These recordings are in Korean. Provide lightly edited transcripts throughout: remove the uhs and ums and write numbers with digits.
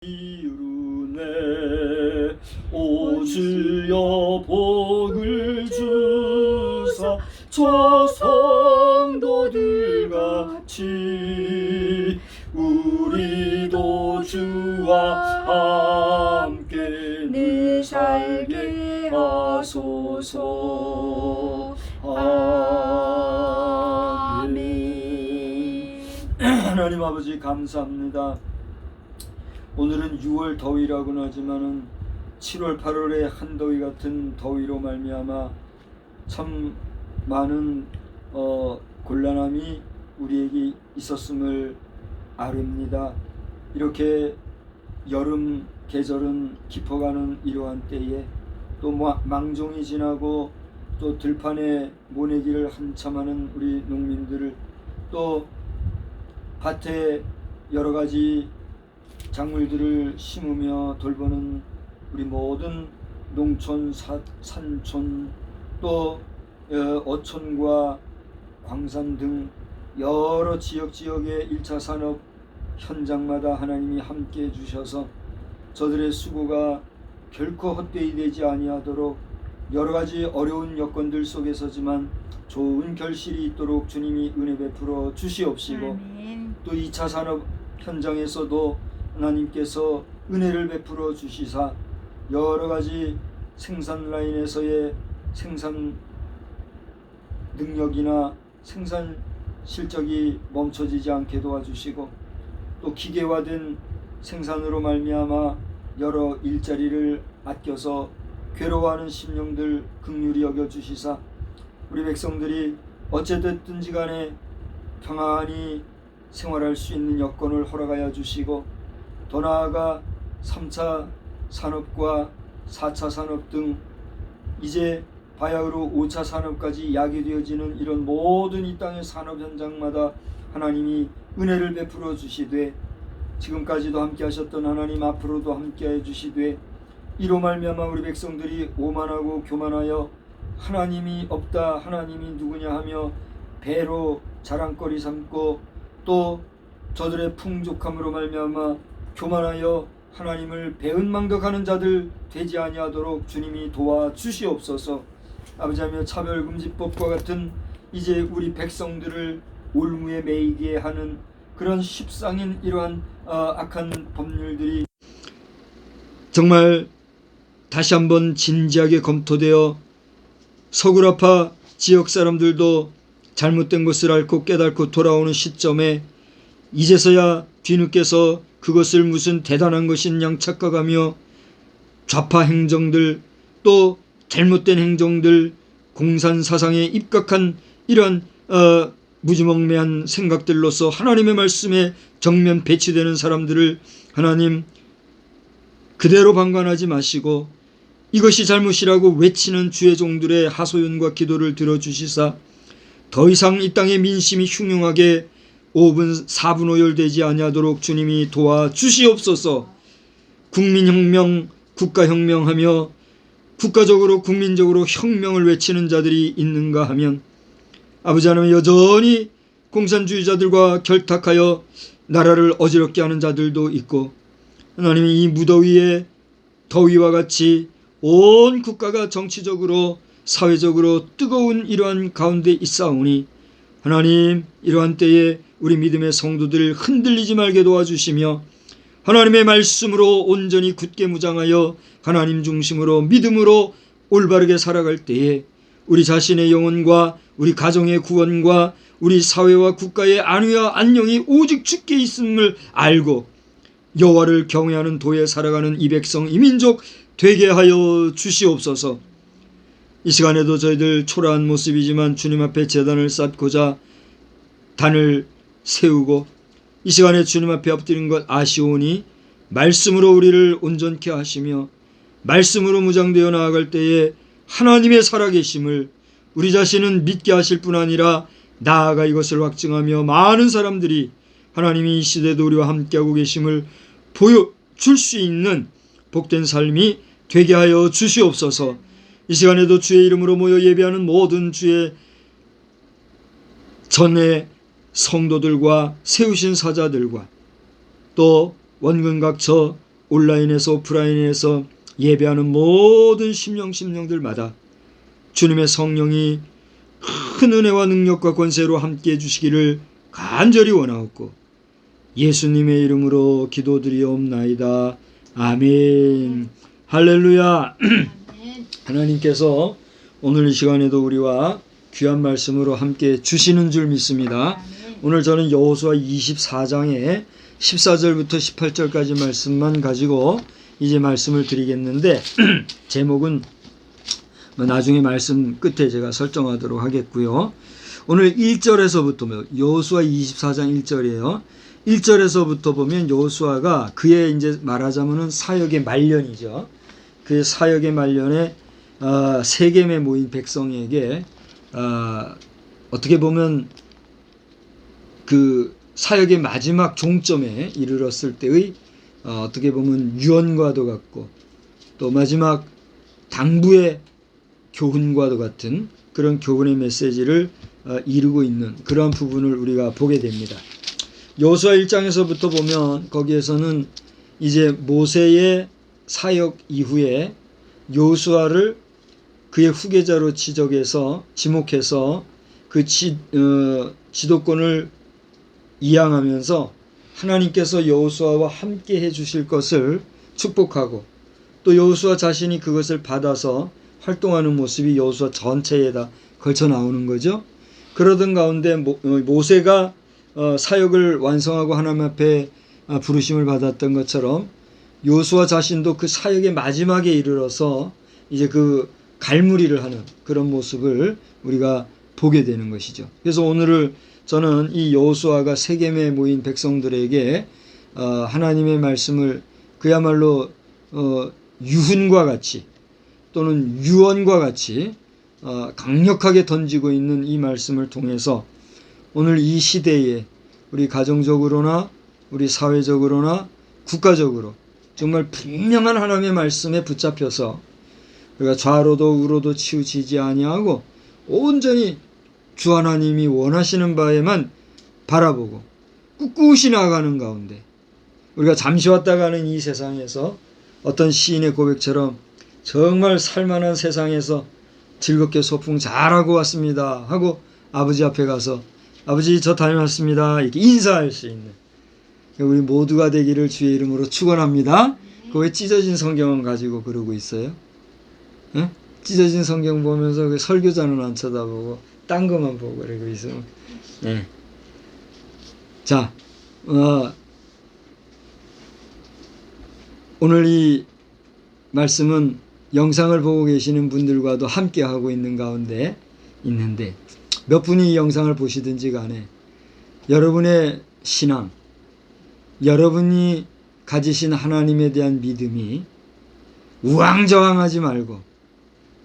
이루네. 오 주여 복을 주사 저 성도들 같이 우리도 주와 함께 늘 살게 하소서. 아멘. 하나님 아버지 감사합니다. 오늘은 6월 더위라고는 하지만은 7월 8월의 한더위 같은 더위로 말미암아 참 많은 곤란함이 우리에게 있었음을 아릅니다. 이렇게 여름 계절은 깊어가는 이러한 때에 또 망종이 지나고 또 들판에 모내기를 한참 하는 우리 농민들을 또 밭에 여러가지 작물들을 심으며 돌보는 우리 모든 농촌, 산촌 또 어촌과 광산 등 여러 지역의 1차 산업 현장마다 하나님이 함께 해주셔서 저들의 수고가 결코 헛되이 되지 아니하도록 여러가지 어려운 여건들 속에서지만 좋은 결실이 있도록 주님이 은혜 베풀어 주시옵시고 또 2차 산업 현장에서도 하나님께서 은혜를 베풀어 주시사 여러가지 생산 라인에서의 생산 능력이나 생산 실적이 멈춰지지 않게 도와주시고 또 기계화된 생산으로 말미암아 여러 일자리를 아껴서 괴로워하는 심령들 긍휼히 여겨주시사 우리 백성들이 어찌됐든지 간에 평안히 생활할 수 있는 여건을 허락하여 주시고 더 나아가 3차 산업과 4차 산업 등 이제 바야흐로 5차 산업까지 야기되어지는 이런 모든 이 땅의 산업 현장마다 하나님이 은혜를 베풀어 주시되 지금까지도 함께 하셨던 하나님 앞으로도 함께 해 주시되 이로 말미암아 우리 백성들이 오만하고 교만하여 하나님이 없다 하나님이 누구냐 하며 배로 자랑거리 삼고 또 저들의 풍족함으로 말미암아 교만하여 하나님을 배은망덕하는 자들 되지 아니하도록 주님이 도와주시옵소서. 아버지하며 차별금지법과 같은 이제 우리 백성들을 올무에 매이게 하는 그런 십상인 이러한 악한 법률들이 정말 다시 한번 진지하게 검토되어 서구라파 지역 사람들도 잘못된 것을 앓고 깨닫고 돌아오는 시점에 이제서야 뒤늦게서 그것을 무슨 대단한 것인 양 착각하며 좌파 행정들 또 잘못된 행정들 공산사상에 입각한 이러한 무지몽매한 생각들로서 하나님의 말씀에 정면 배치되는 사람들을 하나님 그대로 방관하지 마시고 이것이 잘못이라고 외치는 주의 종들의 하소연과 기도를 들어주시사 더 이상 이 땅의 민심이 흉흉하게 5분 4분 오열되지 아니하도록 주님이 도와주시옵소서. 국민혁명 국가혁명하며 국가적으로 국민적으로 혁명을 외치는 자들이 있는가 하면 아버지 하나님 여전히 공산주의자들과 결탁하여 나라를 어지럽게 하는 자들도 있고 하나님이 이 무더위에 더위와 같이 온 국가가 정치적으로 사회적으로 뜨거운 이러한 가운데 있사오니 하나님 이러한 때에 우리 믿음의 성도들 흔들리지 말게 도와주시며 하나님의 말씀으로 온전히 굳게 무장하여 하나님 중심으로 믿음으로 올바르게 살아갈 때에 우리 자신의 영혼과 우리 가정의 구원과 우리 사회와 국가의 안위와 안녕이 오직 주께 있음을 알고 여호와를 경외하는 도에 살아가는 이 백성 이 민족 되게 하여 주시옵소서. 이 시간에도 저희들 초라한 모습이지만 주님 앞에 제단을 쌓고자 단을 세우고 이 시간에 주님 앞에 엎드린 것 아시오니 말씀으로 우리를 온전케 하시며 말씀으로 무장되어 나아갈 때에 하나님의 살아계심을 우리 자신은 믿게 하실 뿐 아니라 나아가 이것을 확증하며 많은 사람들이 하나님이 이 시대도 우리와 함께하고 계심을 보여줄 수 있는 복된 삶이 되게 하여 주시옵소서. 이 시간에도 주의 이름으로 모여 예배하는 모든 주의 전의 성도들과 세우신 사자들과 또 원근각처 온라인에서 오프라인에서 예배하는 모든 심령들마다 주님의 성령이 큰 은혜와 능력과 권세로 함께해 주시기를 간절히 원하옵고 예수님의 이름으로 기도드리옵나이다. 아멘. 할렐루야. 하나님께서 오늘 이 시간에도 우리와 귀한 말씀으로 함께 주시는 줄 믿습니다. 오늘 저는 여호수아 24장의 14절부터 18절까지 말씀만 가지고 이제 말씀을 드리겠는데 제목은 나중에 말씀 끝에 제가 설정하도록 하겠고요. 오늘 1절에서부터 여호수아 24장 1절이에요. 1절에서부터 보면 여호수아가 그의 이제 말하자면은 사역의 말년이죠. 그 사역의 말년에 세겜에 모인 백성에게 어떻게 보면 그 사역의 마지막 종점에 이르렀을 때의 어떻게 보면 유언과도 같고 또 마지막 당부의 교훈과도 같은 그런 교훈의 메시지를 이루고 있는 그러한 부분을 우리가 보게 됩니다. 여호수아 1장에서부터 보면 거기에서는 이제 모세의 사역 이후에 여호수아를 그의 후계자로 지목해서 그 지도권을 이양하면서 하나님께서 여호수아와 함께 해주실 것을 축복하고 또 여호수아 자신이 그것을 받아서 활동하는 모습이 여호수아 전체에다 걸쳐 나오는 거죠. 그러던 가운데 모세가 사역을 완성하고 하나님 앞에 부르심을 받았던 것처럼 여호수아 자신도 그 사역의 마지막에 이르러서 이제 그 갈무리를 하는 그런 모습을 우리가 보게 되는 것이죠. 그래서 오늘을 저는 이 여호수아가 세겜에 모인 백성들에게 하나님의 말씀을 그야말로 유훈과 같이 또는 유언과 같이 강력하게 던지고 있는 이 말씀을 통해서 오늘 이 시대에 우리 가정적으로나 우리 사회적으로나 국가적으로 정말 분명한 하나님의 말씀에 붙잡혀서 우리가 좌로도 우로도 치우치지 아니하고 온전히 주 하나님이 원하시는 바에만 바라보고 꿋꿋이 나아가는 가운데 우리가 잠시 왔다 가는 이 세상에서 어떤 시인의 고백처럼 정말 살만한 세상에서 즐겁게 소풍 잘하고 왔습니다 하고 아버지 앞에 가서 아버지 저 다녀왔습니다 이렇게 인사할 수 있는 우리 모두가 되기를 주의 이름으로 축원합니다. 그 왜 찢어진 성경은 가지고 그러고 있어요? 네? 찢어진 성경 보면서 그 설교자는 안 쳐다보고 딴 것만 보고 그러고 있어요. 네. 자, 오늘 이 말씀은 영상을 보고 계시는 분들과도 함께 하고 있는 가운데 있는데 몇 분이 이 영상을 보시든지 간에 여러분의 신앙, 여러분이 가지신 하나님에 대한 믿음이 우왕좌왕하지 말고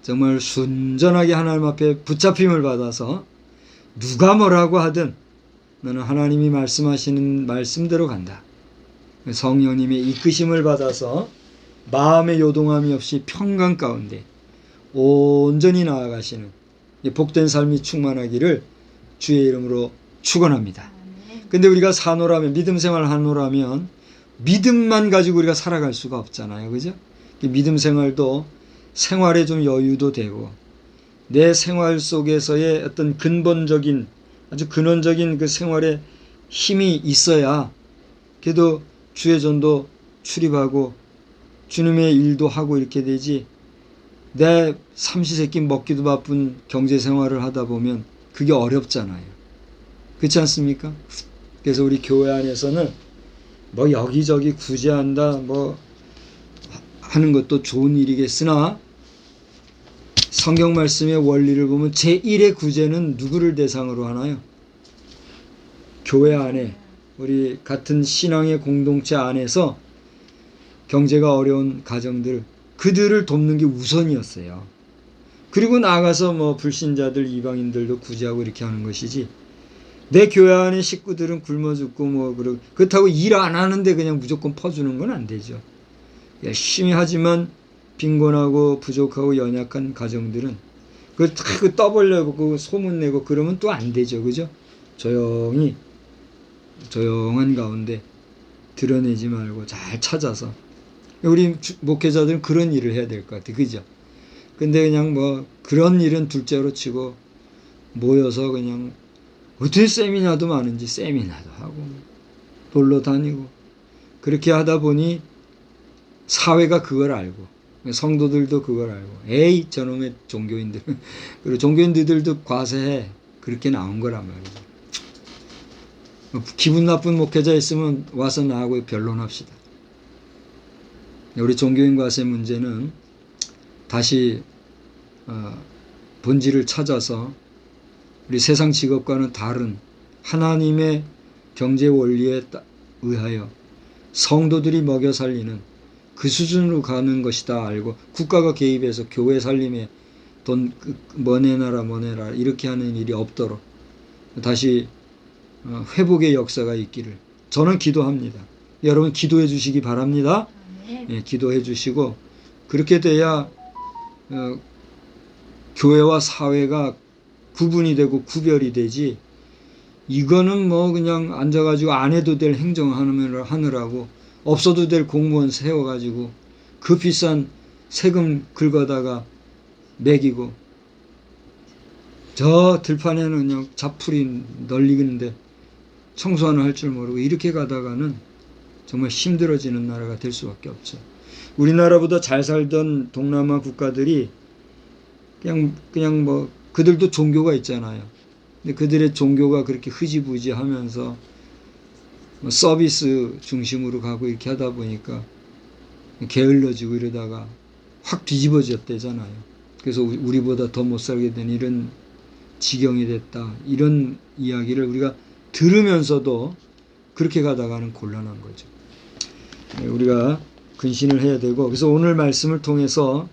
정말 순전하게 하나님 앞에 붙잡힘을 받아서 누가 뭐라고 하든 너는 하나님이 말씀하시는 말씀대로 간다. 성령님의 이끄심을 받아서 마음의 요동함이 없이 평강 가운데 온전히 나아가시는 복된 삶이 충만하기를 주의 이름으로 축원합니다. 근데 우리가 사노라면 믿음 생활 하노라면 믿음만 가지고 우리가 살아갈 수가 없잖아요. 그죠? 믿음 생활도 생활에 좀 여유도 되고 내 생활 속에서의 어떤 근본적인 아주 근원적인 그 생활에 힘이 있어야 그래도 주의 전도 출입하고 주님의 일도 하고 이렇게 되지 내 삼시세끼 먹기도 바쁜 경제생활을 하다 보면 그게 어렵잖아요. 그렇지 않습니까? 그래서 우리 교회 안에서는 뭐 여기저기 구제한다 뭐 하는 것도 좋은 일이겠으나 성경 말씀의 원리를 보면 제1의 구제는 누구를 대상으로 하나요? 교회 안에 우리 같은 신앙의 공동체 안에서 경제가 어려운 가정들 그들을 돕는 게 우선이었어요. 그리고 나가서 뭐 불신자들 이방인들도 구제하고 이렇게 하는 것이지 내 교회 안의 식구들은 굶어 죽고 뭐 그렇다고 일 안 하는데 그냥 무조건 퍼주는 건 안 되죠. 열심히 하지만 빈곤하고 부족하고 연약한 가정들은 그 떠벌려고 소문내고 그러면 또 안 되죠. 그죠? 조용한 가운데 드러내지 말고 잘 찾아서 우리 목회자들은 그런 일을 해야 될 것 같아. 그죠? 근데 그냥 뭐 그런 일은 둘째로 치고 모여서 그냥 어떻게 세미나도 많은지 세미나도 하고 놀러 다니고 그렇게 하다 보니 사회가 그걸 알고 성도들도 그걸 알고 에이 저놈의 종교인들은 그리고 종교인들도 과세해 그렇게 나온 거란 말이죠. 기분 나쁜 목회자 있으면 와서 나하고 변론합시다. 우리 종교인 과세 문제는 다시 본질을 찾아서 우리 세상 직업과는 다른 하나님의 경제 원리에 의하여 성도들이 먹여 살리는 그 수준으로 가는 것이다 알고 국가가 개입해서 교회 살림에 돈 뭐 내놔라 뭐 내라 이렇게 하는 일이 없도록 다시 회복의 역사가 있기를 저는 기도합니다. 여러분 기도해 주시기 바랍니다. 예, 기도해 주시고 그렇게 돼야 교회와 사회가 구분이 되고 구별이 되지 이거는 뭐 그냥 앉아가지고 안 해도 될 행정하느라고 없어도 될 공무원 세워가지고 그 비싼 세금 긁어다가 매기고 저 들판에는 그냥 잡풀이 널리는데 청소 하나 할 줄 모르고 이렇게 가다가는 정말 힘들어지는 나라가 될 수밖에 없죠. 우리나라보다 잘 살던 동남아 국가들이 그냥 뭐 그들도 종교가 있잖아요. 근데 그들의 종교가 그렇게 흐지부지 하면서 뭐 서비스 중심으로 가고 이렇게 하다 보니까 게을러지고 이러다가 확 뒤집어졌대잖아요. 그래서 우리보다 더 못 살게 된 이런 지경이 됐다. 이런 이야기를 우리가 들으면서도 그렇게 가다가는 곤란한 거죠. 우리가 근신을 해야 되고 그래서 오늘 말씀을 통해서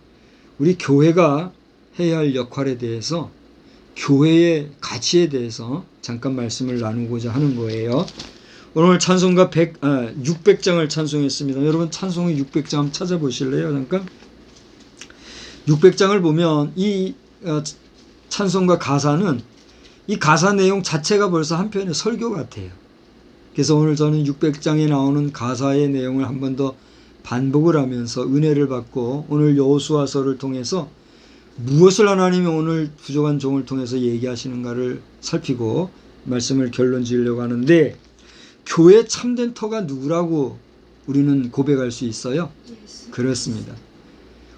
우리 교회가 해야 할 역할에 대해서 교회의 가치에 대해서 잠깐 말씀을 나누고자 하는 거예요. 오늘 찬송가 600장을 찬송했습니다. 여러분 찬송의 600장 한번 찾아보실래요? 잠깐 600장을 보면 이 찬송가 가사는 이 가사 내용 자체가 벌써 한편의 설교 같아요. 그래서 오늘 저는 600장에 나오는 가사의 내용을 한 번 더 반복을 하면서 은혜를 받고 오늘 여호수아서를 통해서 무엇을 하나님이 오늘 부족한 종을 통해서 얘기하시는가를 살피고 말씀을 결론 지으려고 하는데 교회 참된 터가 누구라고 우리는 고백할 수 있어요? 그렇습니다.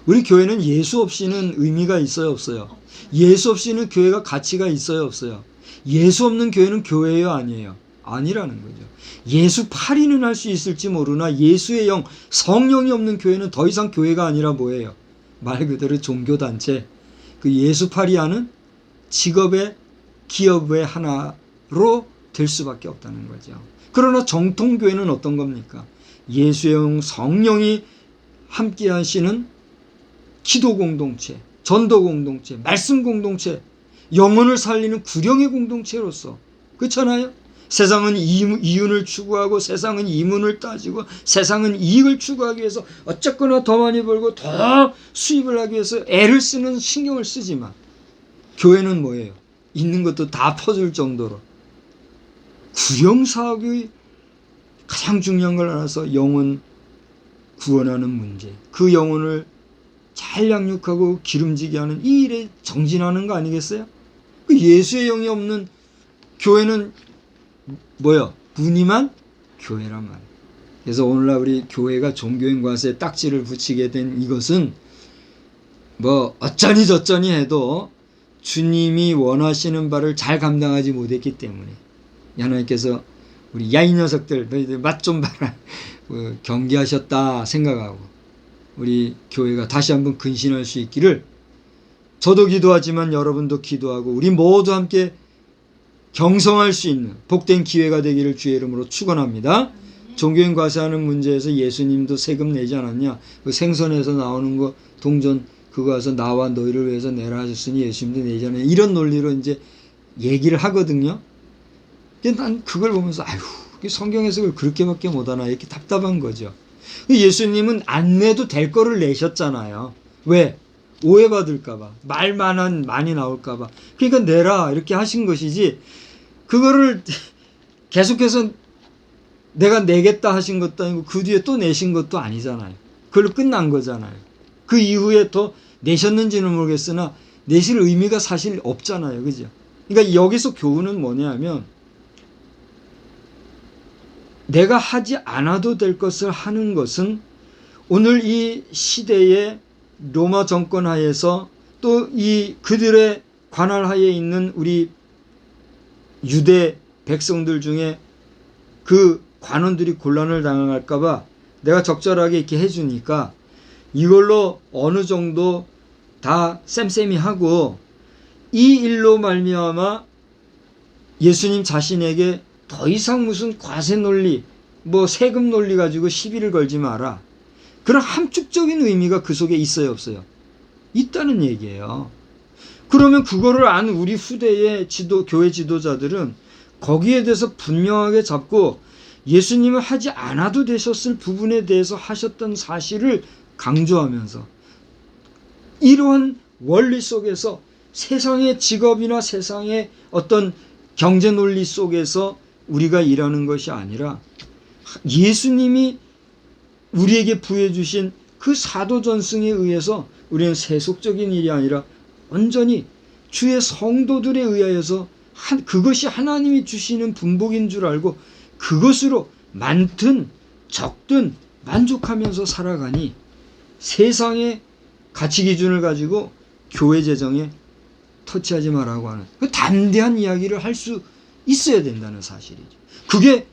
우리 교회는 예수 없이는 의미가 있어요, 없어요? 예수 없이는 교회가 가치가 있어요, 없어요? 예수 없는 교회는 교회예요, 아니에요? 아니라는 거죠. 예수 팔이는 할 수 있을지 모르나 예수의 영, 성령이 없는 교회는 더 이상 교회가 아니라 뭐예요? 말 그대로 종교단체. 그 예수 팔이 하는 직업의 기업의 하나로 될 수밖에 없다는 거죠. 그러나 정통교회는 어떤 겁니까? 예수의 영, 성령이 함께 하시는 기도 공동체, 전도 공동체, 말씀 공동체, 영혼을 살리는 구령의 공동체로서 그렇잖아요. 세상은 이윤을 추구하고 세상은 이문을 따지고 세상은 이익을 추구하기 위해서 어쨌거나 더 많이 벌고 더 수입을 하기 위해서 애를 쓰는 신경을 쓰지만 교회는 뭐예요? 있는 것도 다 퍼줄 정도로 구령사역이 가장 중요한 걸 알아서 영혼 구원하는 문제, 그 영혼을 잘 양육하고 기름지게 하는 이 일에 정진하는 거 아니겠어요? 그 예수의 영이 없는 교회는 뭐요? 무늬만 교회란 말이에요. 그래서 오늘날 우리 교회가 종교인 과세에 딱지를 붙이게 된 이것은 뭐 어쩌니 저쩌니 해도 주님이 원하시는 바를 잘 감당하지 못했기 때문에 하나님께서 우리 야 이 녀석들 너희들 맛 좀 봐라 경계하셨다 생각하고 우리 교회가 다시 한번 근신할 수 있기를 저도 기도하지만 여러분도 기도하고 우리 모두 함께 경성할 수 있는 복된 기회가 되기를 주의 이름으로 축원합니다. 종교인 과세하는 문제에서 예수님도 세금 내지 않았냐? 그 생선에서 나오는 거 동전 그거 와서 나와 너희를 위해서 내라 하셨으니 예수님도 내지 않았냐? 이런 논리로 이제 얘기를 하거든요. 근데 난 그걸 보면서 아휴 성경 해석을 그렇게밖에 못하나 이렇게 답답한 거죠. 예수님은 안 내도 될 거를 내셨잖아요. 왜? 오해받을까봐 말만 많이 나올까봐 그러니까 내라 이렇게 하신 것이지 그거를 계속해서 내가 내겠다 하신 것도 아니고 그 뒤에 또 내신 것도 아니잖아요. 그걸로 끝난 거잖아요. 그 이후에 더 내셨는지는 모르겠으나 내실 의미가 사실 없잖아요. 그죠? 그러니까 여기서 교훈은 뭐냐면 내가 하지 않아도 될 것을 하는 것은 오늘 이 시대의 로마 정권 하에서 또 이 그들의 관할 하에 있는 우리 유대 백성들 중에 그 관원들이 곤란을 당할까 봐 내가 적절하게 이렇게 해주니까 이걸로 어느 정도 다 쌤쌤이 하고 이 일로 말미암아 예수님 자신에게 더 이상 무슨 과세 논리 뭐 세금 논리 가지고 시비를 걸지 마라. 그런 함축적인 의미가 그 속에 있어요 없어요? 있다는 얘기예요. 그러면 그거를 안 우리 후대의 교회 지도자들은 거기에 대해서 분명하게 잡고 예수님은 하지 않아도 되셨을 부분에 대해서 하셨던 사실을 강조하면서 이러한 원리 속에서 세상의 직업이나 세상의 어떤 경제 논리 속에서 우리가 일하는 것이 아니라 예수님이 우리에게 부여 주신 그 사도 전승에 의해서 우리는 세속적인 일이 아니라 온전히 주의 성도들에 의하여서 그것이 하나님이 주시는 분복인 줄 알고 그것으로 많든 적든 만족하면서 살아가니 세상의 가치 기준을 가지고 교회 재정에 터치하지 말라고 하는 그 담대한 이야기를 할 수 있어야 된다는 사실이죠. 그게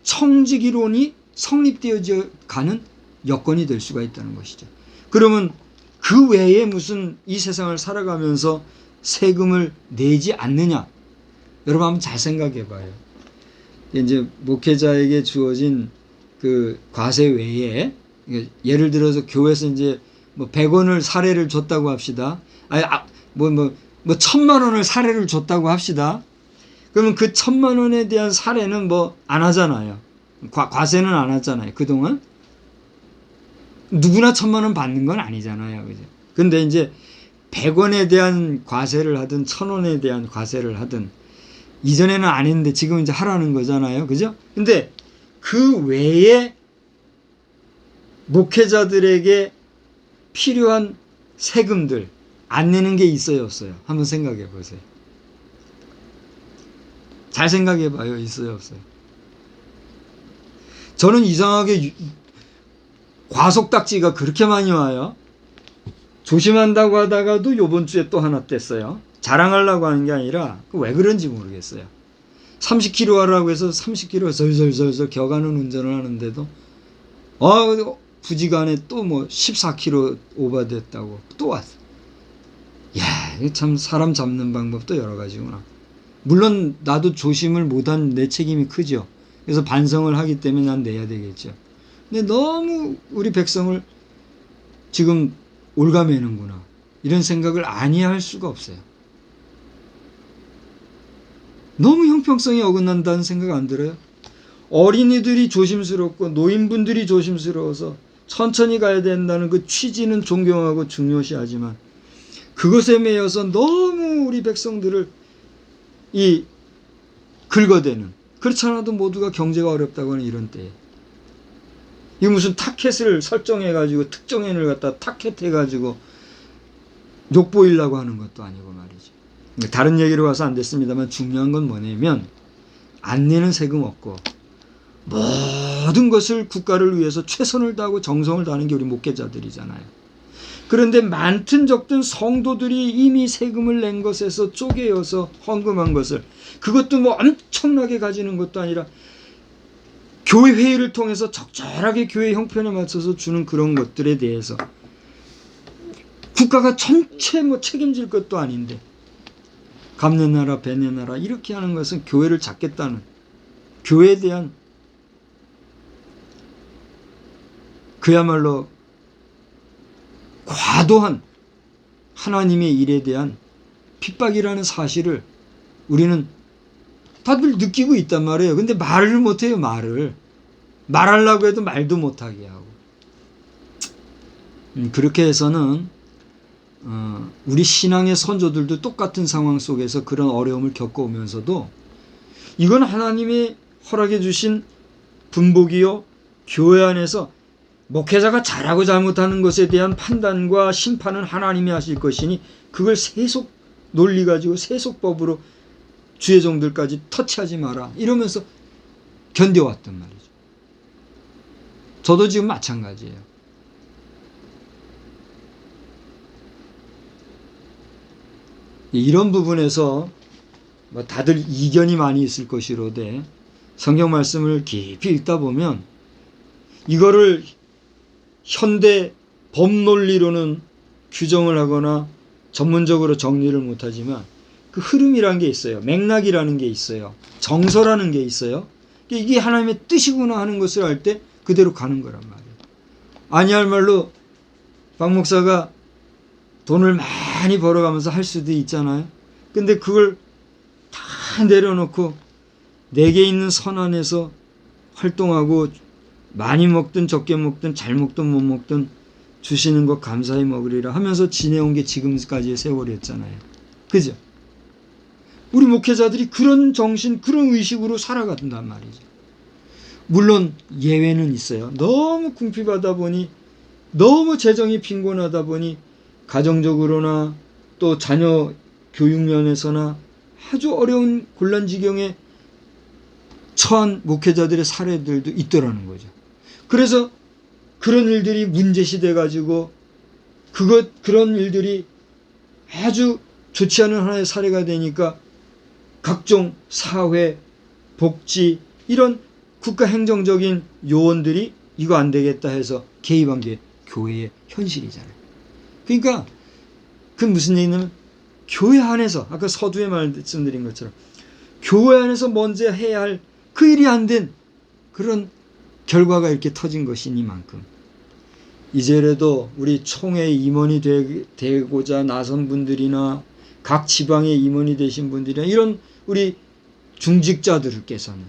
청지기론이 성립되어 가는 여건이 될 수가 있다는 것이죠. 그러면 그 외에 무슨 이 세상을 살아가면서 세금을 내지 않느냐? 여러분 한번 잘 생각해 봐요. 이제 목회자에게 주어진 그 과세 외에 예를 들어서 교회에서 이제 뭐 100원을 사례를 줬다고 합시다. 뭐 1000만 원을 사례를 줬다고 합시다. 그러면 그 1000만 원에 대한 사례는 뭐 안 하잖아요. 과세는 안 하잖아요. 그동안. 누구나 1000만 원 받는 건 아니잖아요. 그죠? 근데 이제 100원에 대한 과세를 하든 1000원에 대한 과세를 하든 이전에는 안 했는데 지금 이제 하라는 거잖아요. 그죠? 근데 그 외에 목회자들에게 필요한 세금들 안 내는 게 있어요, 없어요? 한번 생각해 보세요. 잘 생각해 봐요. 있어요, 없어요? 저는 이상하게 과속딱지가 그렇게 많이 와요. 조심한다고 하다가도 요번 주에 또 하나 뗐어요. 자랑하려고 하는 게 아니라 왜 그런지 모르겠어요. 30km 하라고 해서 30km 설설설설 겨가는 운전을 하는데도 부지간에 또 뭐 14km 오버됐다고 또 왔어. 야, 참 사람 잡는 방법도 여러 가지구나. 물론 나도 조심을 못한 내 책임이 크죠. 그래서 반성을 하기 때문에 난 내야 되겠죠. 근데 너무 우리 백성을 지금 올가매는구나. 이런 생각을 아니할 수가 없어요. 너무 형평성이 어긋난다는 생각 안 들어요? 어린이들이 조심스럽고 노인분들이 조심스러워서 천천히 가야 된다는 그 취지는 존경하고 중요시하지만 그것에 매여서 너무 우리 백성들을 긁어대는, 그렇지 않아도 모두가 경제가 어렵다고 하는 이런 때에 이 무슨 타켓을 설정해가지고 특정인을 갖다 타켓해가지고 욕보이려고 하는 것도 아니고 말이죠. 다른 얘기로 가서 안 됐습니다만 중요한 건 뭐냐면 안 내는 세금 없고 모든 것을 국가를 위해서 최선을 다하고 정성을 다하는 게 우리 목회자들이잖아요. 그런데 많든 적든 성도들이 이미 세금을 낸 것에서 쪼개어서 헌금한 것을 그것도 뭐 엄청나게 가지는 것도 아니라 교회 회의를 통해서 적절하게 교회 형편에 맞춰서 주는 그런 것들에 대해서 국가가 전체 뭐 책임질 것도 아닌데 갚내나라 배내나라 이렇게 하는 것은 교회를 잡겠다는, 교회에 대한 그야말로 과도한 하나님의 일에 대한 핍박이라는 사실을 우리는 다들 느끼고 있단 말이에요. 근데 말을 못해요. 말하려고 해도 말도 못하게 하고. 그렇게 해서는 우리 신앙의 선조들도 똑같은 상황 속에서 그런 어려움을 겪어오면서도 이건 하나님이 허락해 주신 분복이요 교회 안에서 목회자가 잘하고 잘못하는 것에 대한 판단과 심판은 하나님이 하실 것이니 그걸 세속 논리 가지고 세속법으로 주의 종들까지 터치하지 마라 이러면서 견뎌왔단 말이죠. 저도 지금 마찬가지예요. 이런 부분에서 다들 이견이 많이 있을 것이로되 성경 말씀을 깊이 읽다 보면 이거를 현대 법논리로는 규정을 하거나 전문적으로 정리를 못하지만 그 흐름이라는 게 있어요. 맥락이라는 게 있어요. 정서라는 게 있어요. 이게 하나님의 뜻이구나 하는 것을 알 때 그대로 가는 거란 말이에요. 아니할 말로 박 목사가 돈을 많이 벌어가면서 할 수도 있잖아요. 근데 그걸 다 내려놓고 내게 있는 선 안에서 활동하고 많이 먹든 적게 먹든 잘 먹든 못 먹든 주시는 것 감사히 먹으리라 하면서 지내온 게 지금까지의 세월이었잖아요. 그죠? 우리 목회자들이 그런 정신, 그런 의식으로 살아간단 말이죠. 물론 예외는 있어요. 너무 궁핍하다 보니, 너무 재정이 빈곤하다 보니 가정적으로나 또 자녀 교육 면에서나 아주 어려운 곤란지경에 처한 목회자들의 사례들도 있더라는 거죠. 그래서 그런 일들이 문제시돼 가지고 그런 일들이 아주 좋지 않은 하나의 사례가 되니까 각종 사회, 복지 이런 국가 행정적인 요원들이 이거 안 되겠다 해서 개입한 게 교회의 현실이잖아요. 그러니까 그 무슨 얘기냐면 교회 안에서 아까 서두에 말씀드린 것처럼 교회 안에서 먼저 해야 할 그 일이 안 된 그런 결과가 이렇게 터진 것이니만큼 이제라도 우리 총회 임원이 되고자 나선 분들이나 각 지방의 임원이 되신 분들이나 이런 우리 중직자들께서는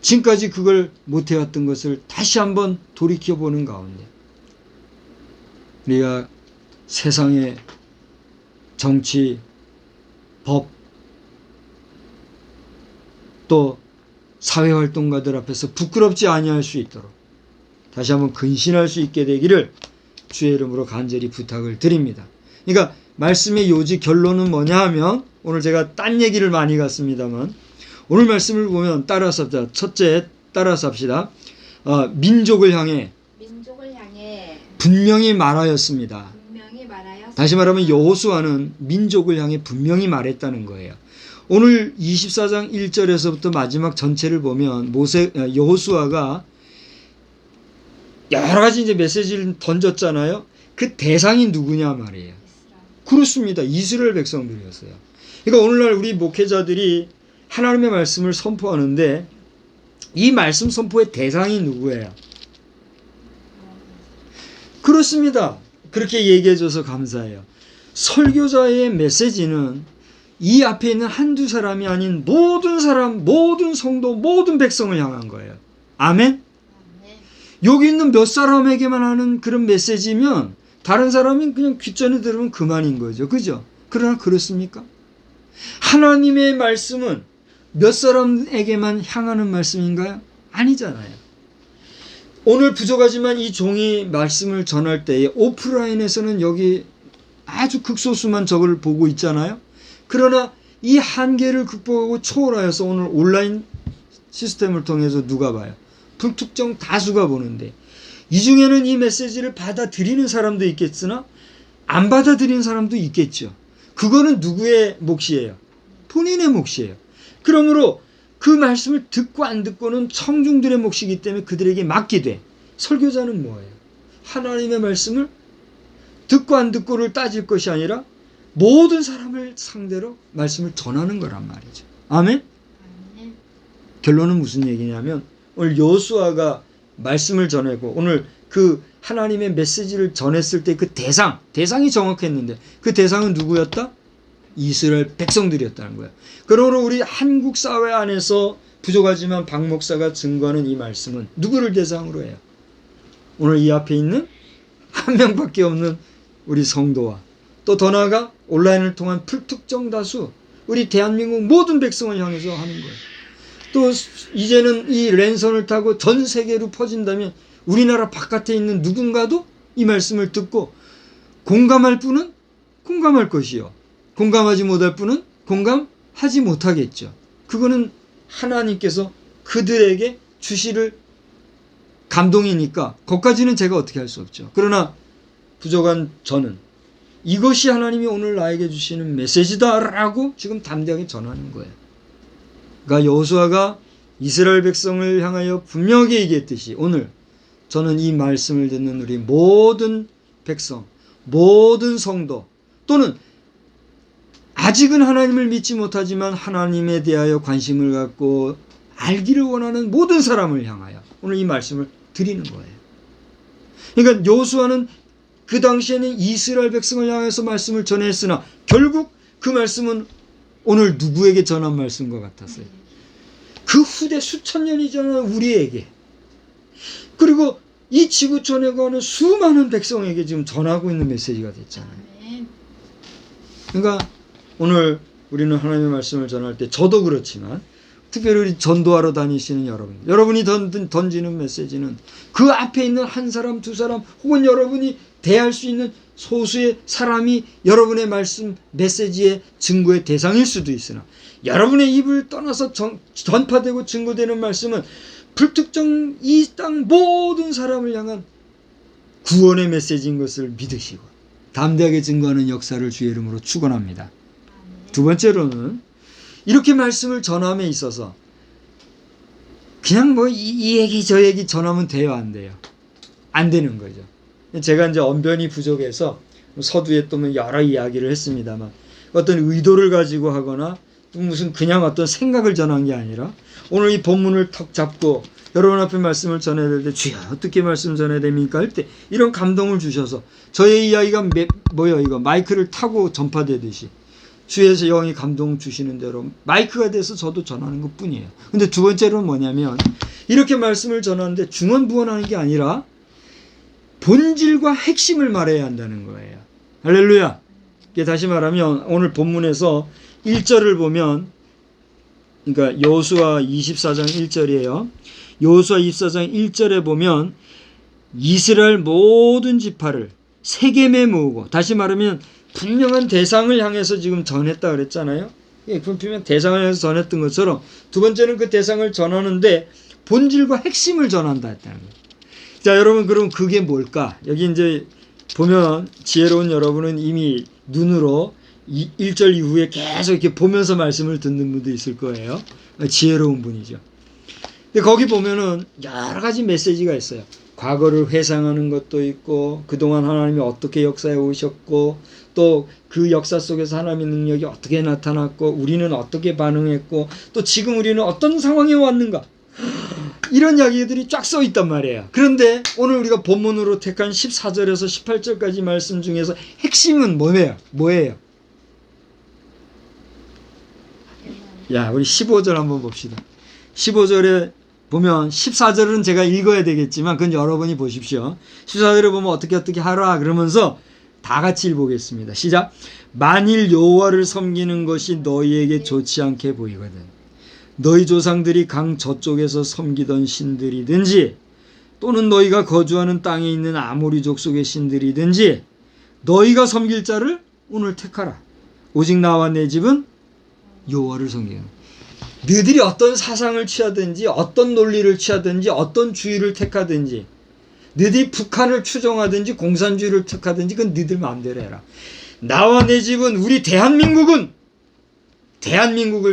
지금까지 그걸 못해왔던 것을 다시 한번 돌이켜보는 가운데 우리가 세상의 정치, 법, 또 사회활동가들 앞에서 부끄럽지 아니할 수 있도록 다시 한번 근신할 수 있게 되기를 주의 이름으로 간절히 부탁을 드립니다. 그러니까 말씀의 요지 결론은 뭐냐 하면 오늘 제가 딴 얘기를 많이 갔습니다만 오늘 말씀을 보면 따라서 합시다. 첫째 따라서 합시다. 민족을 향해 분명히 말하였습니다. 다시 말하면 여호수아는 민족을 향해 분명히 말했다는 거예요. 오늘 24장 1절에서부터 마지막 전체를 보면 여호수아가 여러 가지 이제 메시지를 던졌잖아요. 그 대상이 누구냐 말이에요. 그렇습니다. 이스라엘 백성들이었어요. 그러니까 오늘날 우리 목회자들이 하나님의 말씀을 선포하는데 이 말씀 선포의 대상이 누구예요? 그렇습니다. 그렇게 얘기해줘서 감사해요. 설교자의 메시지는 이 앞에 있는 한두 사람이 아닌 모든 사람, 모든 성도, 모든 백성을 향한 거예요. 아멘? 여기 있는 몇 사람에게만 하는 그런 메시지면 다른 사람은 그냥 귓전에 들으면 그만인 거죠. 그죠? 그러나 그렇습니까? 하나님의 말씀은 몇 사람에게만 향하는 말씀인가요? 아니잖아요. 오늘 부족하지만 이 종이 말씀을 전할 때에 오프라인에서는 여기 아주 극소수만 저걸 보고 있잖아요. 그러나 이 한계를 극복하고 초월하여서 오늘 온라인 시스템을 통해서 누가 봐요? 불특정 다수가 보는데 이 중에는 이 메시지를 받아들이는 사람도 있겠으나 안 받아들이는 사람도 있겠죠. 그거는 누구의 몫이에요? 본인의 몫이에요. 그러므로 그 말씀을 듣고 안 듣고는 청중들의 몫이기 때문에 그들에게 맡기되 설교자는 뭐예요? 하나님의 말씀을 듣고 안 듣고를 따질 것이 아니라 모든 사람을 상대로 말씀을 전하는 거란 말이죠. 아멘? 결론은 무슨 얘기냐면 오늘 여호수아가 말씀을 전하고 오늘 그 하나님의 메시지를 전했을 때 그 대상이 정확했는데 그 대상은 누구였다? 이스라엘 백성들이었다는 거예요. 그러므로 우리 한국 사회 안에서 부족하지만 박 목사가 증거하는 이 말씀은 누구를 대상으로 해요? 오늘 이 앞에 있는 한 명밖에 없는 우리 성도와 또 더 나아가 온라인을 통한 불특정 다수 우리 대한민국 모든 백성을 향해서 하는 거예요. 또 이제는 이 랜선을 타고 전 세계로 퍼진다면 우리나라 바깥에 있는 누군가도 이 말씀을 듣고 공감할 분은 공감할 것이요, 공감하지 못할 분은 공감하지 못하겠죠. 그거는 하나님께서 그들에게 주시를 감동이니까 거기까지는 제가 어떻게 할 수 없죠. 그러나 부족한 저는 이것이 하나님이 오늘 나에게 주시는 메시지다라고 지금 담대하게 전하는 거예요. 그러니까 여호수아가 이스라엘 백성을 향하여 분명하게 얘기했듯이 오늘 저는 이 말씀을 듣는 우리 모든 백성, 모든 성도, 또는 아직은 하나님을 믿지 못하지만 하나님에 대하여 관심을 갖고 알기를 원하는 모든 사람을 향하여 오늘 이 말씀을 드리는 거예요. 그러니까 여호수아는 그 당시에는 이스라엘 백성을 향해서 말씀을 전했으나 결국 그 말씀은 오늘 누구에게 전한 말씀인 것 같았어요. 그 후대 수천 년이 지난 우리에게, 그리고 이 지구촌에 가는 수많은 백성에게 지금 전하고 있는 메시지가 됐잖아요. 그러니까 오늘 우리는 하나님의 말씀을 전할 때 저도 그렇지만 특별히 우리 전도하러 다니시는 여러분이 던지는 메시지는 그 앞에 있는 한 사람, 두 사람, 혹은 여러분이 대할 수 있는 소수의 사람이 여러분의 말씀, 메시지의 증거의 대상일 수도 있으나 여러분의 입을 떠나서 전파되고 증거되는 말씀은 불특정 이 땅 모든 사람을 향한 구원의 메시지인 것을 믿으시고 담대하게 증거하는 역사를 주의 이름으로 축원합니다. 두 번째로는 이렇게 말씀을 전함에 있어서 그냥 뭐 이 얘기 저 얘기 전하면 돼요, 안 돼요? 안 되는 거죠. 제가 이제 언변이 부족해서 서두에 또 여러 이야기를 했습니다만 어떤 의도를 가지고 하거나 무슨 그냥 어떤 생각을 전한 게 아니라 오늘 이 본문을 턱 잡고 여러분 앞에 말씀을 전해야 될 때 주여 어떻게 말씀 전해야 됩니까? 할 때 이런 감동을 주셔서 저의 이야기가 이거 마이크를 타고 전파되듯이 주의 영이 감동 주시는 대로 마이크가 돼서 저도 전하는 것 뿐이에요. 근데 두 번째로는 뭐냐면 이렇게 말씀을 전하는데 중언부언하는 게 아니라 본질과 핵심을 말해야 한다는 거예요. 할렐루야. 다시 말하면 오늘 본문에서 1절을 보면, 그러니까 여호수아 24장 1절이에요. 여호수아 24장 1절에 보면 이스라엘 모든 지파를 세겜에 모으고, 다시 말하면 분명한 대상을 향해서 지금 전했다 그랬잖아요. 분명 대상을 향해서 전했던 것처럼 두 번째는 그 대상을 전하는데 본질과 핵심을 전한다 했다는 거예요. 자, 여러분, 그럼 그게 뭘까? 여기 이제 보면 지혜로운 여러분은 이미 눈으로 1절 이후에 계속 이렇게 보면서 말씀을 듣는 분도 있을 거예요. 지혜로운 분이죠. 근데 거기 보면은 여러 가지 메시지가 있어요. 과거를 회상하는 것도 있고, 그동안 하나님이 어떻게 역사해 오셨고, 또 그 역사 속에서 하나님의 능력이 어떻게 나타났고, 우리는 어떻게 반응했고, 또 지금 우리는 어떤 상황에 왔는가. 이런 이야기들이 쫙 써 있단 말이에요. 그런데 오늘 우리가 본문으로 택한 14절에서 18절까지 말씀 중에서 핵심은 뭐예요? 야, 우리 15절 한번 봅시다. 15절에 보면 14절은 제가 읽어야 되겠지만 그건 여러분이 보십시오. 14절에 보면 어떻게 하라 그러면서 다 같이 읽어보겠습니다. 시작. 만일 여호와를 섬기는 것이 너희에게 좋지 않게 보이거든 너희 조상들이 강 저쪽에서 섬기던 신들이든지 또는 너희가 거주하는 땅에 있는 아모리 족속의 신들이든지 너희가 섬길 자를 오늘 택하라. 오직 나와 내 집은 여호와를 섬기는. 너희들이 어떤 사상을 취하든지 어떤 논리를 취하든지 어떤 주의를 택하든지 너희들이 북한을 추종하든지 공산주의를 택하든지 그건 너희들 마음대로 해라. 나와 내 집은 우리 대한민국을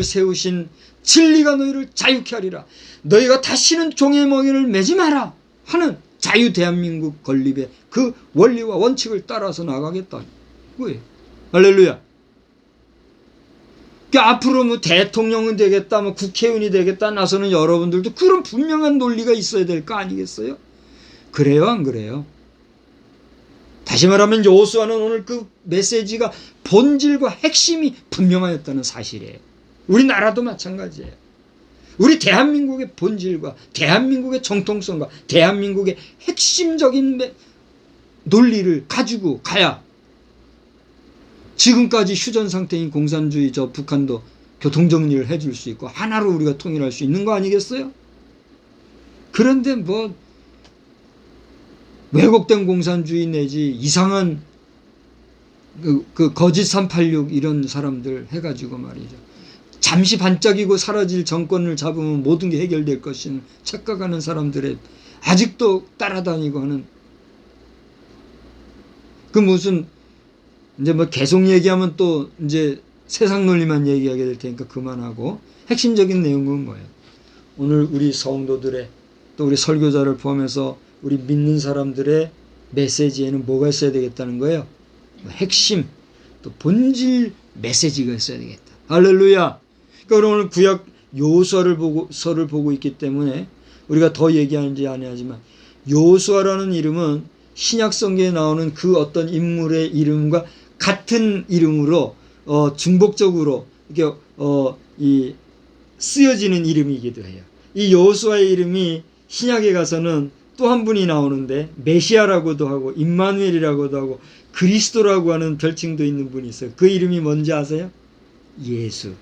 세우신 진리가 너희를 자유케 하리라. 너희가 다시는 종의 멍에를 매지 마라 하는 자유 대한민국 건립의 그 원리와 원칙을 따라서 나가겠다. 왜? 할렐루야. 앞으로 뭐 대통령은 되겠다, 뭐 국회의원이 되겠다 나서는 여러분들도 그런 분명한 논리가 있어야 될 거 아니겠어요? 그래요, 안 그래요? 다시 말하면 여호수아는 오늘 그 메시지가 본질과 핵심이 분명하였다는 사실이에요. 우리나라도 마찬가지예요. 우리 대한민국의 본질과 대한민국의 정통성과 대한민국의 핵심적인 논리를 가지고 가야 지금까지 휴전 상태인 공산주의 저 북한도 교통정리를 해줄 수 있고 하나로 우리가 통일할 수 있는 거 아니겠어요? 그런데 뭐 왜곡된 공산주의 내지 이상한 그 거짓 386 이런 사람들 해가지고 말이죠. 잠시 반짝이고 사라질 정권을 잡으면 모든 게 해결될 것인 착각하는 사람들의 아직도 따라다니고 하는 그 무슨 이제 뭐 계속 얘기하면 또 이제 세상 논리만 얘기하게 될 테니까 그만하고 핵심적인 내용은 뭐예요? 오늘 우리 성도들의 또 우리 설교자를 포함해서 우리 믿는 사람들의 메시지에는 뭐가 있어야 되겠다는 거예요? 핵심 또 본질 메시지가 있어야 되겠다. 할렐루야. 그러니까 오늘 구약 여호수아를 보고 있기 때문에 우리가 더 얘기하는지 안 하지만 여호수아라는 이름은 신약 성경에 나오는 그 어떤 인물의 이름과 같은 이름으로 중복적으로 이렇게 이 쓰여지는 이름이기도 해요. 이 여호수아의 이름이 신약에 가서는 또 한 분이 나오는데 메시아라고도 하고 임마누엘이라고도 하고 그리스도라고 하는 별칭도 있는 분이 있어요. 그 이름이 뭔지 아세요? 예수.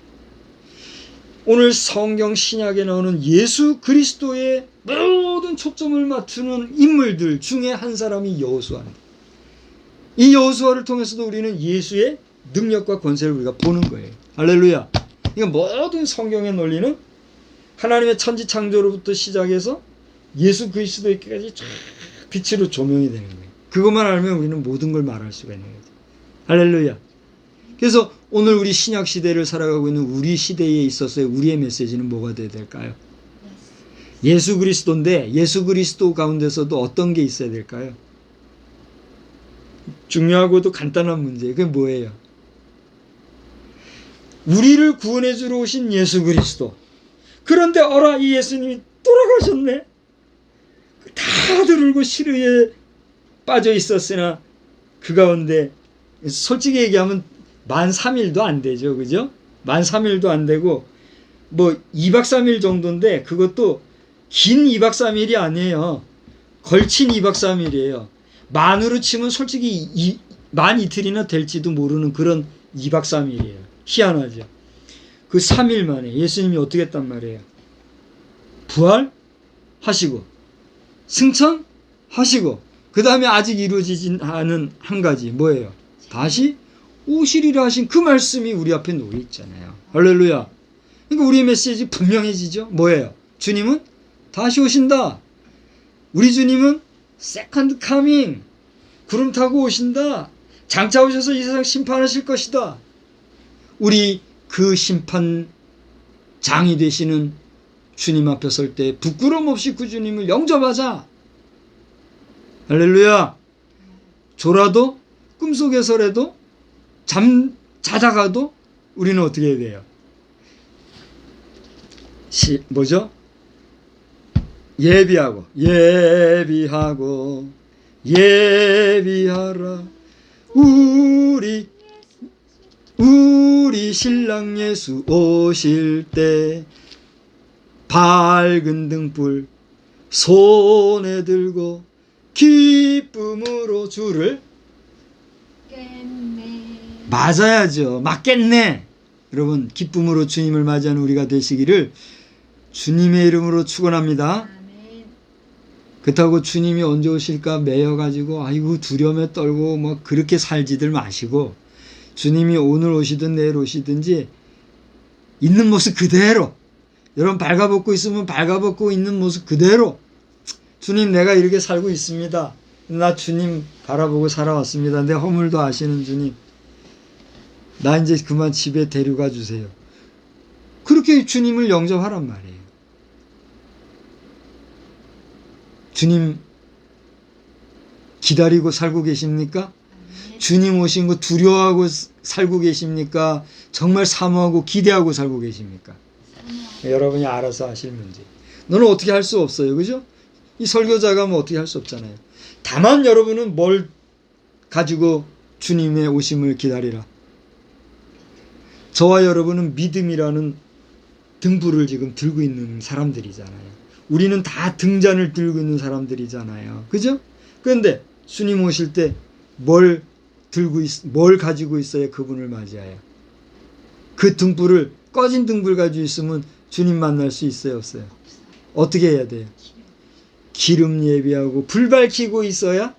오늘 성경 신약에 나오는 예수 그리스도의 모든 초점을 맞추는 인물들 중에 한 사람이 여호수아입니다. 이 여호수아를 통해서도 우리는 예수의 능력과 권세를 우리가 보는 거예요. 할렐루야. 그러니까 모든 성경의 논리는 하나님의 천지 창조로부터 시작해서 예수 그리스도에게까지 쫙 빛으로 조명이 되는 거예요. 그것만 알면 우리는 모든 걸 말할 수가 있는 거죠. 할렐루야. 그래서 오늘 우리 신약 시대를 살아가고 있는 우리 시대에 있어서의 우리의 메시지는 뭐가 되어야 될까요? 예수 그리스도인데 예수 그리스도 가운데서도 어떤 게 있어야 될까요? 중요하고도 간단한 문제예요. 그게 뭐예요? 우리를 구원해 주러 오신 예수 그리스도. 그런데 어라 이 예수님이 돌아가셨네. 다들 울고 시루에 빠져 있었으나 그 가운데 솔직히 얘기하면 만 3일도 안 되죠. 그죠? 만 3일도 안 되고 뭐 2박 3일 정도인데 그것도 긴 2박 3일이 아니에요. 걸친 2박 3일이에요. 만으로 치면 솔직히 만 이틀이나 될지도 모르는 그런 2박 3일이에요. 희한하죠. 그 3일 만에 예수님이 어떻게 했단 말이에요? 부활하시고 승천하시고 그 다음에 아직 이루어지진 않은 한 가지 뭐예요? 다시 오시리라 하신 그 말씀이 우리 앞에 놓여 있잖아요. 할렐루야. 그러니까 우리의 메시지 분명해지죠. 뭐예요? 주님은 다시 오신다. 우리 주님은 세컨드 카밍 구름 타고 오신다. 장차 오셔서 이 세상 심판하실 것이다. 우리 그 심판장이 되시는 주님 앞에 설 때 부끄러움 없이 그 주님을 영접하자. 할렐루야. 졸아도 꿈속에서라도 자다가도 우리는 어떻게 해야 돼요? 뭐죠? 예비하라 우리 신랑 예수 오실 때 밝은 등불 손에 들고 기쁨으로 주를 맞아야죠. 맞겠네. 여러분 기쁨으로 주님을 맞이하는 우리가 되시기를 주님의 이름으로 축원합니다. 그렇다고 주님이 언제 오실까 매여가지고 아이고 두려움에 떨고 뭐 그렇게 살지들 마시고 주님이 오늘 오시든 내일 오시든지 있는 모습 그대로 여러분 발가벗고 있으면 발가벗고 있는 모습 그대로 주님 내가 이렇게 살고 있습니다. 나 주님 바라보고 살아왔습니다. 내 허물도 아시는 주님 나 이제 그만 집에 데려가 주세요. 그렇게 주님을 영접하란 말이에요. 주님 기다리고 살고 계십니까? 주님 오신 거 두려워하고 살고 계십니까? 정말 사모하고 기대하고 살고 계십니까? 여러분이 알아서 하실 문제. 너는 어떻게 할 수 없어요. 그죠? 이 설교자가 뭐 어떻게 할 수 없잖아요. 다만 여러분은 뭘 가지고 주님의 오심을 기다리라. 저와 여러분은 믿음이라는 등불을 지금 들고 있는 사람들이잖아요. 우리는 다 등잔을 들고 있는 사람들이잖아요. 그죠? 그런데 주님 오실 때 뭘 가지고 있어야 그분을 맞이해요? 그 등불을 꺼진 등불 가지고 있으면 주님 만날 수 있어요, 없어요? 어떻게 해야 돼요? 기름 예비하고 불 밝히고 있어야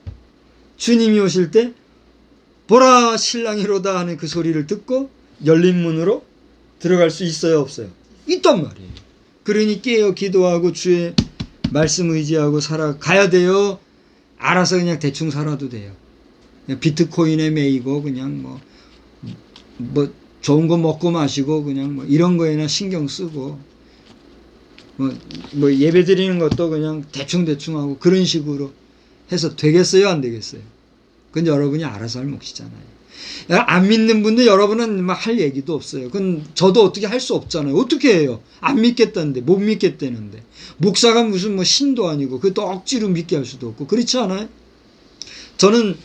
주님이 오실 때 보라 신랑이로다 하는 그 소리를 듣고 열린 문으로 들어갈 수 있어요, 없어요? 있단 말이에요. 그러니 깨어 기도하고 주의 말씀 의지하고 살아가야 돼요? 알아서 그냥 대충 살아도 돼요? 그냥 비트코인에 매이고 그냥 뭐 좋은 거 먹고 마시고 그냥 뭐 이런 거에나 신경 쓰고 뭐 예배 드리는 것도 그냥 대충 하고 그런 식으로 해서 되겠어요, 안 되겠어요? 그건 여러분이 알아서 할 몫이잖아요. 안 믿는 분들 여러분은 할 얘기도 없어요. 그건 저도 어떻게 할 수 없잖아요. 어떻게 해요? 안 믿겠다는데, 못 믿겠다는데. 목사가 무슨 신도 아니고 그것도 억지로 믿게 할 수도 없고 그렇지 않아요? 저는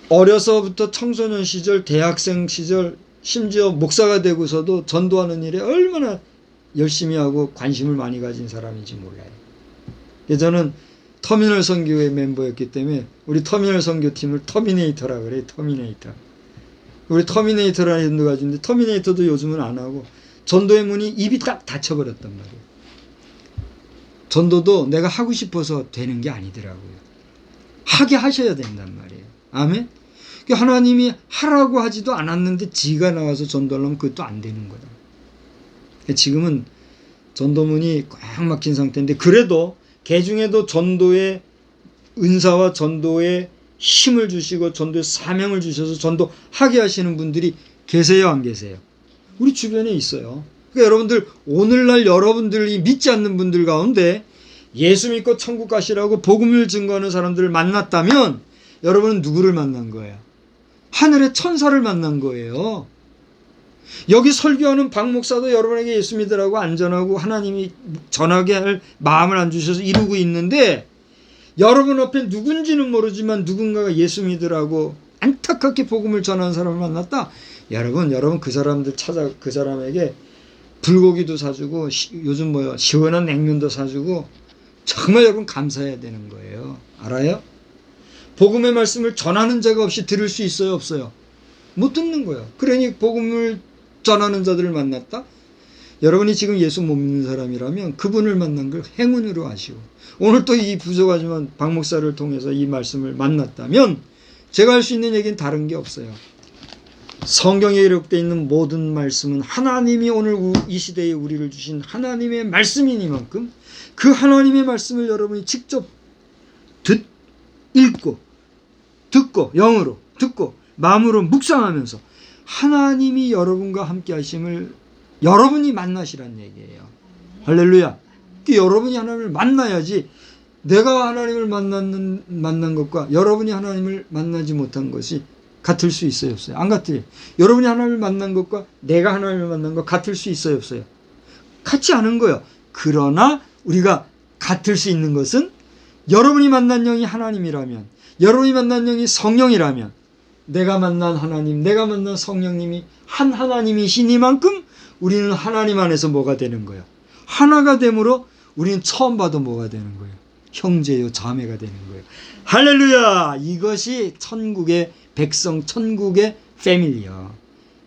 어려서부터 청소년 시절, 대학생 시절, 심지어 목사가 되고서도 전도하는 일에 얼마나 열심히 하고 관심을 많이 가진 사람인지 몰라요. 저는 터미널 선교회 멤버였기 때문에 우리 터미널 선교팀을 터미네이터라 그래요. 터미네이터. 우리 터미네이터라는 이름도 가지는데 터미네이터도 요즘은 안 하고 전도의 문이 입이 딱 닫혀버렸단 말이에요. 전도도 내가 하고 싶어서 되는 게 아니더라고요. 하게 하셔야 된단 말이에요. 아멘? 하나님이 하라고 하지도 않았는데 지가 나와서 전도하려면 그것도 안 되는 거다. 지금은 전도문이 꽉 막힌 상태인데 그래도 개중에도 전도의 은사와 전도의 힘을 주시고 전도의 사명을 주셔서 전도하게 하시는 분들이 계세요, 안 계세요? 우리 주변에 있어요. 그러니까 여러분들 오늘날 여러분들이 믿지 않는 분들 가운데 예수 믿고 천국 가시라고 복음을 증거하는 사람들을 만났다면 여러분은 누구를 만난 거예요? 하늘의 천사를 만난 거예요. 여기 설교하는 박 목사도 여러분에게 예수 믿으라고 안전하고 하나님이 전하게 할 마음을 안 주셔서 이루고 있는데 여러분 앞에 누군지는 모르지만 누군가가 예수 믿으라고 안타깝게 복음을 전하는 사람을 만났다. 여러분 그 사람들 그 사람에게 불고기도 사주고 요즘 시원한 냉면도 사주고 정말 여러분 감사해야 되는 거예요. 알아요? 복음의 말씀을 전하는 자가 없이 들을 수 있어요, 없어요? 못 듣는 거예요. 그러니 복음을 전하는 자들을 만났다? 여러분이 지금 예수 못 믿는 사람이라면 그분을 만난 걸 행운으로 아시고 오늘 또 이 부족하지만 박 목사를 통해서 이 말씀을 만났다면 제가 할 수 있는 얘기는 다른 게 없어요. 성경에 기록되어 있는 모든 말씀은 하나님이 오늘 이 시대에 우리를 주신 하나님의 말씀이니만큼 그 하나님의 말씀을 여러분이 직접 읽고 듣고 영으로 듣고 마음으로 묵상하면서 하나님이 여러분과 함께 하심을 여러분이 만나시란 얘기예요. 할렐루야. 여러분이 하나님을 만나야지 내가 하나님을 만난 것과 여러분이 하나님을 만나지 못한 것이 같을 수 있어요, 없어요? 안 같아요. 여러분이 하나님을 만난 것과 내가 하나님을 만난 것 같을 수 있어요, 없어요? 같지 않은 거예요. 그러나 우리가 같을 수 있는 것은 여러분이 만난 영이 하나님이라면, 여러분이 만난 영이 성령이라면, 내가 만난 하나님, 내가 만난 성령님이 한 하나님이시니만큼 우리는 하나님 안에서 뭐가 되는 거예요? 하나가 되므로 우리는 처음 봐도 뭐가 되는 거예요? 형제요 자매가 되는 거예요. 할렐루야! 이것이 천국의 백성, 천국의 패밀리야.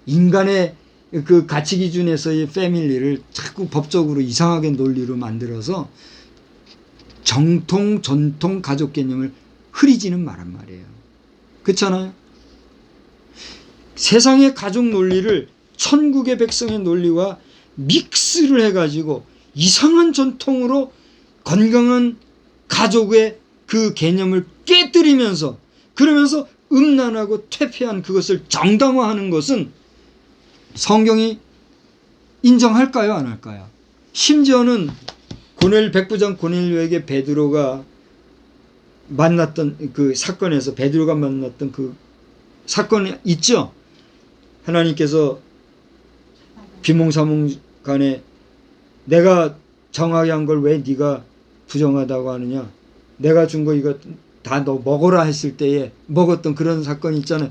인간의 그 가치 기준에서의 패밀리를 자꾸 법적으로 이상하게 논리로 만들어서 정통, 전통 가족 개념을 흐리지는 말란 말이에요. 그렇잖아요? 세상의 가족 논리를 천국의 백성의 논리와 믹스를 해가지고 이상한 전통으로 건강한 가족의 그 개념을 깨뜨리면서 그러면서 음란하고 퇴폐한 그것을 정당화하는 것은 성경이 인정할까요? 안 할까요? 심지어는 백부장 고넬료에게 베드로가 만났던 그 사건에서 베드로가 만났던 그 사건이 있죠? 하나님께서 비몽사몽간에 내가 정하게 한 걸 왜 네가 부정하다고 하느냐, 내가 준 거 이거 다 너 먹어라 했을 때에 먹었던 그런 사건이 있잖아요.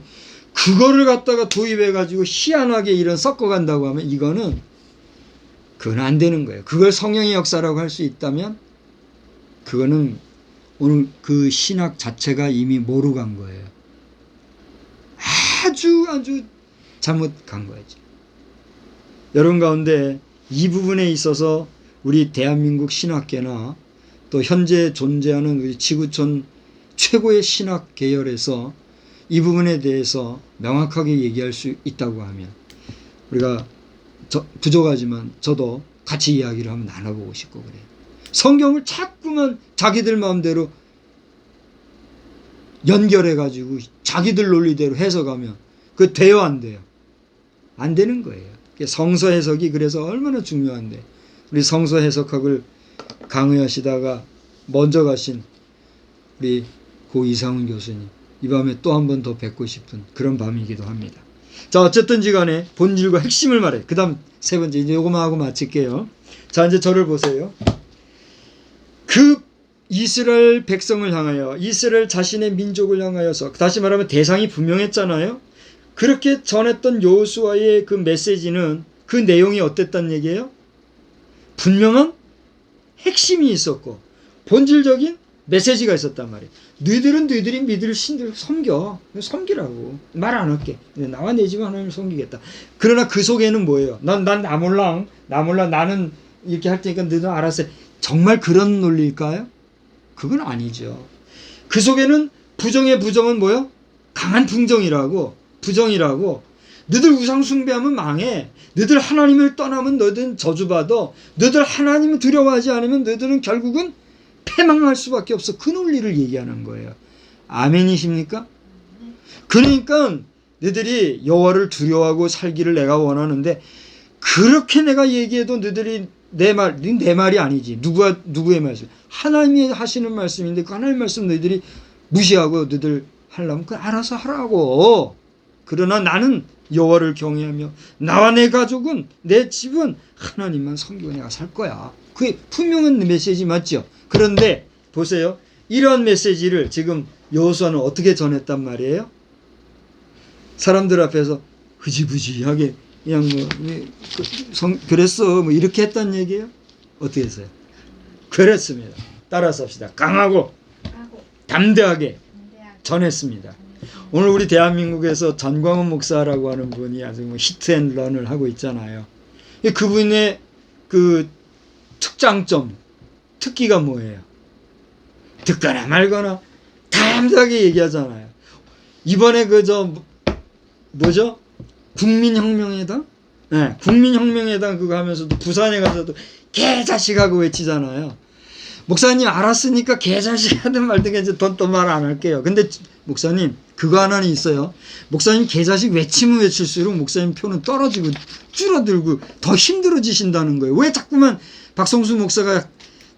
그거를 갖다가 도입해가지고 희한하게 이런 섞어간다고 하면 그건 안 되는 거예요. 그걸 성령의 역사라고 할 수 있다면 그거는 오늘 그 신학 자체가 이미 모르고 간 거예요. 아주 잘못 간 거죠. 여러분 가운데 이 부분에 있어서 우리 대한민국 신학계나 또 현재 존재하는 우리 지구촌 최고의 신학 계열에서 이 부분에 대해서 명확하게 얘기할 수 있다고 하면 우리가 부족하지만 저도 같이 이야기를 한번 나눠보고 싶고 그래요. 성경을 자꾸만 자기들 마음대로 연결해가지고 자기들 논리대로 해석하면 그거 돼요, 안 돼요? 안 되는 거예요. 성서 해석이 그래서 얼마나 중요한데 우리 성서 해석학을 강의하시다가 먼저 가신 우리 고 이상훈 교수님 이 밤에 또 한 번 더 뵙고 싶은 그런 밤이기도 합니다. 자, 어쨌든지 간에 본질과 핵심을 말해. 그 다음 세 번째 이제 요거만 하고 마칠게요. 자, 이제 저를 보세요. 그 이스라엘 백성을 향하여 이스라엘 자신의 민족을 향하여서 다시 말하면 대상이 분명했잖아요. 그렇게 전했던 여호수아의 그 메시지는 그 내용이 어땠단 얘기예요? 분명한 핵심이 있었고 본질적인 메시지가 있었단 말이에요. 너희들은 너희들이 믿을 신들 섬기라고 말 안 할게. 나와 내 집 하나님을 섬기겠다. 그러나 그 속에는 뭐예요? 난 나 몰라 나는 이렇게 할 테니까 너희들 알았어요. 정말 그런 논리일까요? 그건 아니죠. 그 속에는 부정의 부정은 뭐요? 강한 부정이라고 너희들 우상 숭배하면 망해. 너희들 하나님을 떠나면 너희들은 저주받아. 너희들 하나님을 두려워하지 않으면 너희들은 결국은 패망할 수밖에 없어. 그 논리를 얘기하는 거예요. 아멘이십니까? 그러니까 너희들이 여호와를 두려워하고 살기를 내가 원하는데 그렇게 내가 얘기해도 너희들이 내 말이 아니지. 누구의 말씀? 하나님이 하시는 말씀인데 그 하나님 말씀 너희들이 무시하고 너희들 하려면 그 알아서 하라고. 그러나 나는 여호와를 경외하며 나와 내 가족은 내 집은 하나님만 섬기고 내가 살 거야. 그게 분명한 메시지 맞죠? 그런데 보세요. 이러한 메시지를 지금 여호수아는 어떻게 전했단 말이에요? 사람들 앞에서 흐지부지하게 그냥 그랬어 이렇게 했단 얘기예요? 어떻게 했어요? 그랬습니다. 따라서 합시다. 강하고 담대하게 전했습니다. 오늘 우리 대한민국에서 전광훈 목사라고 하는 분이 아주 히트앤런을 하고 있잖아요. 그분의 그 특기가 뭐예요? 듣거나 말거나 담대하게 얘기하잖아요. 이번에 뭐죠? 국민혁명회당? 네, 국민혁명회당 그거 하면서도 부산에 가서도 개자식하고 외치잖아요. 목사님 알았으니까 개자식 하든 말든 이제 또 말 안 할게요. 근데 목사님 그거 하나는 있어요. 목사님 개자식 외치면 외칠수록 목사님 표는 떨어지고 줄어들고 더 힘들어지신다는 거예요. 왜 자꾸만 박성수 목사가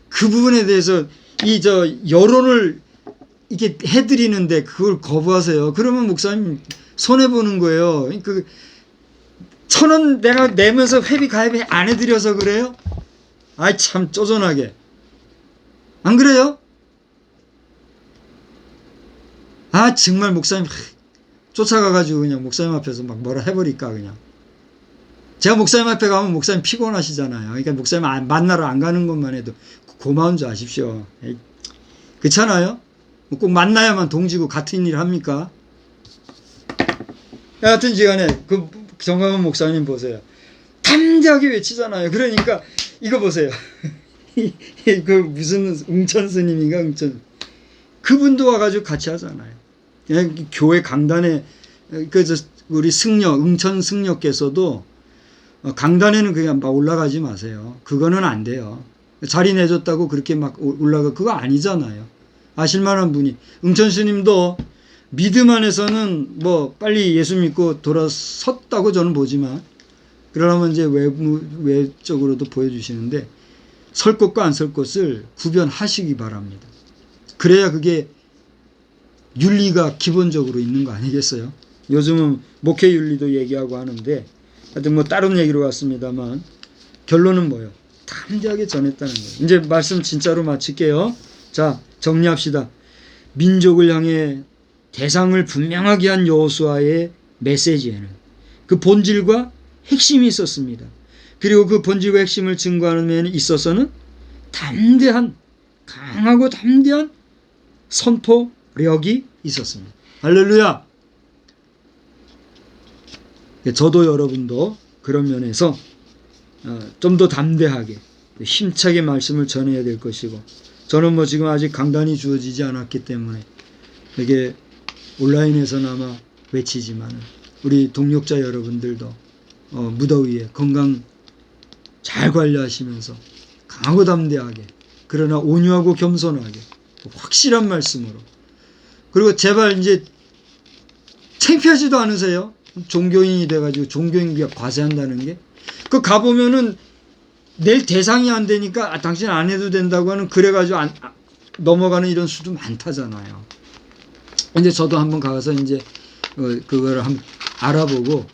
그 부분에 대해서 여론을 이렇게 해드리는데 그걸 거부하세요. 그러면 목사님 손해보는 거예요. 1,000원 내가 내면서 회비 가입 안 해드려서 그래요? 아이 참 쪼잔하게. 안 그래요? 아 정말 목사님 쫓아가가지고 그냥 목사님 앞에서 막 뭐라 해버릴까 그냥. 제가 목사님 앞에 가면 목사님 피곤하시잖아요. 그러니까 목사님 만나러 안 가는 것만 해도 고마운 줄 아십시오. 그렇잖아요? 꼭 만나야만 동지고 같은 일 합니까? 여하튼 시간에 그 정광훈 목사님 보세요. 담대하게 외치잖아요. 그러니까 이거 보세요. 그 무슨 응천 스님인가 그분도 와가지고 같이 하잖아요. 교회 강단에 우리 응천 승려께서도 강단에는 그냥 막 올라가지 마세요. 그거는 안 돼요. 자리 내줬다고 그렇게 막 그거 아니잖아요. 아실만한 분이 응천 스님도 믿음 안에서는 뭐 빨리 예수 믿고 돌아섰다고 저는 보지만 그러면 이제 외적으로도 보여주시는데 설 것과 안 설 것을 구별하시기 바랍니다. 그래야 그게 윤리가 기본적으로 있는 거 아니겠어요? 요즘은 목회 윤리도 얘기하고 하는데 하여튼 뭐 다른 얘기로 왔습니다만 결론은 뭐예요? 담대하게 전했다는 거예요. 이제 말씀 진짜로 마칠게요. 자, 정리합시다. 민족을 향해 대상을 분명하게 한 여호수아의 메시지에는 그 본질과 핵심이 있었습니다. 그리고 그 본질과 핵심을 증거하는 면에 있어서는 강하고 담대한 선포력이 있었습니다. 할렐루야! 저도 여러분도 그런 면에서 좀 더 담대하게 힘차게 말씀을 전해야 될 것이고 저는 뭐 지금 아직 강단이 주어지지 않았기 때문에 이게 온라인에서나마 외치지만 우리 동력자 여러분들도 무더위에 건강 잘 관리하시면서 강하고 담대하게 그러나 온유하고 겸손하게 확실한 말씀으로 그리고 제발 이제 창피하지도 않으세요? 종교인이 돼가지고 종교인비가 과세한다는 게 그 가보면은 낼 대상이 안 되니까 당신 안 해도 된다고 하는 그래가지고 넘어가는 이런 수도 많다잖아요. 이제 저도 한번 가서 이제 그걸 한번 알아보고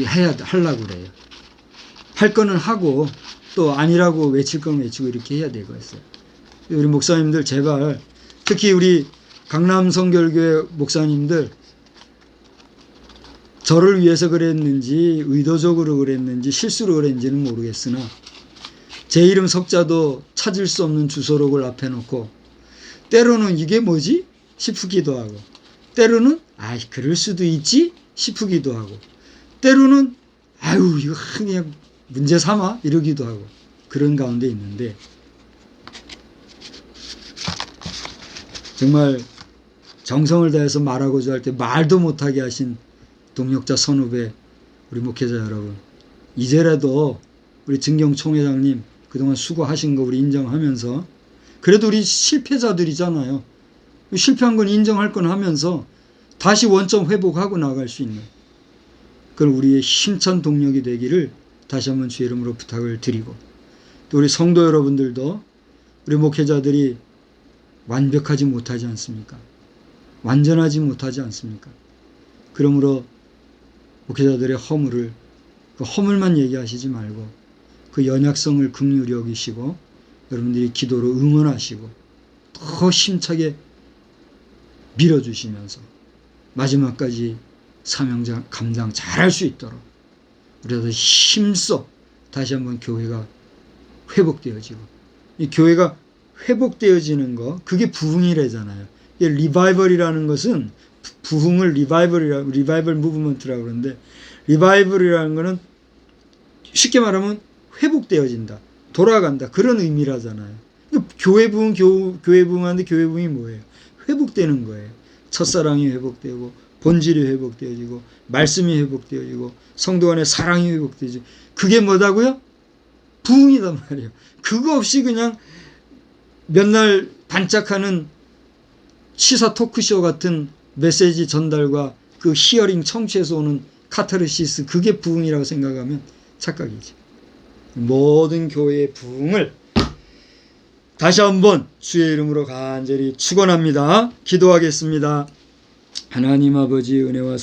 하려고 그래요. 할 거는 하고 또 아니라고 외칠 건 외치고 이렇게 해야 되겠어요. 우리 목사님들 제발 특히 우리 강남 성결교회 목사님들 저를 위해서 그랬는지 의도적으로 그랬는지 실수로 그랬는지는 모르겠으나 제 이름 석자도 찾을 수 없는 주소록을 앞에 놓고 때로는 이게 뭐지? 싶기도 하고 때로는 그럴 수도 있지? 싶기도 하고 때로는 아유 이거 그냥 문제 삼아 이러기도 하고 그런 가운데 있는데 정말 정성을 다해서 말하고자 할 때 말도 못하게 하신 동력자 선후배 우리 목회자 여러분 이제라도 우리 증경 총회장님 그동안 수고하신 거 우리 인정하면서 그래도 우리 실패자들이잖아요. 실패한 건 인정할 건 하면서 다시 원점 회복하고 나갈 수 있는 그런 우리의 힘찬 동력이 되기를 다시 한번 주의 이름으로 부탁을 드리고 또 우리 성도 여러분들도 우리 목회자들이 완벽하지 못하지 않습니까? 완전하지 못하지 않습니까? 그러므로 목회자들의 허물을 그 허물만 얘기하시지 말고 그 연약성을 긍휼히 여기시고 여러분들이 기도로 응원하시고 더 힘차게 밀어주시면서 마지막까지 사명자 감당 잘할 수 있도록 우리가 힘써 다시 한번 교회가 회복되어지고 이 교회가 회복되어지는 거 그게 부흥이래잖아요. 리바이벌이라는 것은 부흥을 리바이벌 무브먼트라고 그러는데 리바이벌이라는 거는 쉽게 말하면 회복되어진다. 돌아간다. 그런 의미라잖아요. 교회 부흥, 교회 부흥하는데 교회 부흥이 뭐예요? 회복되는 거예요. 첫사랑이 회복되고 본질이 회복되어지고 말씀이 회복되어지고 성도 간의 사랑이 회복되어지고 그게 뭐다고요? 부흥이단 말이에요. 그거 없이 그냥 몇 날 반짝하는 시사 토크쇼 같은 메시지 전달과 그 히어링 청취에서 오는 카타르시스 그게 부흥이라고 생각하면 착각이죠. 모든 교회의 부흥을 다시 한번 주의 이름으로 간절히 축원합니다. 기도하겠습니다. 하나님 아버지 은혜와